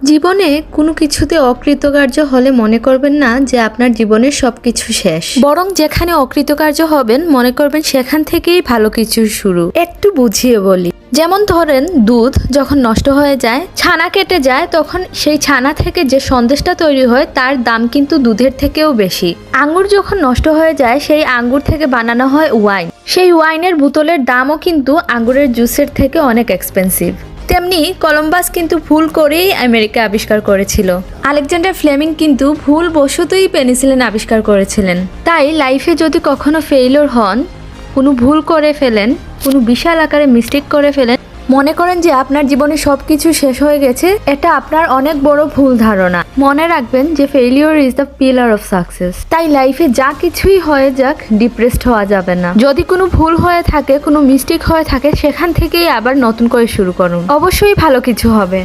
জীবনে কোনো কিছুতে অকৃতকার্য হলে মনে করবেন না যে আপনার জীবনের সবকিছু শেষ, বরং যেখানে অকৃতকার্য হবেন মনে করবেন সেখান থেকেই ভালো কিছু শুরু। একটু বুঝিয়ে বলি, যেমন ধরেন দুধ যখন নষ্ট হয়ে যায়, ছানা কেটে যায়, তখন সেই ছানা থেকে যে সন্দেশটা তৈরি হয় তার দাম কিন্তু দুধের থেকেও বেশি। আঙ্গুর যখন নষ্ট হয়ে যায়, সেই আঙ্গুর থেকে বানানো হয় ওয়াইন, সেই ওয়াইনের বোতলের দামও কিন্তু আঙ্গুরের জুসের থেকে অনেক এক্সপেন্সিভ। তেমনি কলম্বাস কিন্তু ভুল করেই আমেরিকা আবিষ্কার করেছিল, আলেকজান্ডার ফ্লেমিং কিন্তু ভুল বশতই পেনিসিলিন আবিষ্কার করেছিলেন। তাই লাইফে যদি কখনো ফেইলিওর হন, কোনো ভুল করে ফেলেন, কোনো বিশাল আকারে মিস্টেক করে ফেলেন, মনে করেন যে আপনার জীবনে সব কিছু শেষ হয়ে গেছে, এটা আপনার অনেক বড় ভুল ধারণা। মনে রাখবেন যে failure is the pillar of success. তাই লাইফে যা কিছুই হয়ে যাক, ডিপ্রেসড হওয়া যাবে না। যদি কোনো ভুল হয়ে থাকে, কোনো মিস্টেক হয়ে থাকে, সেখান থেকেই আবার নতুন করে শুরু করুন, অবশ্যই ভালো কিছু হবে।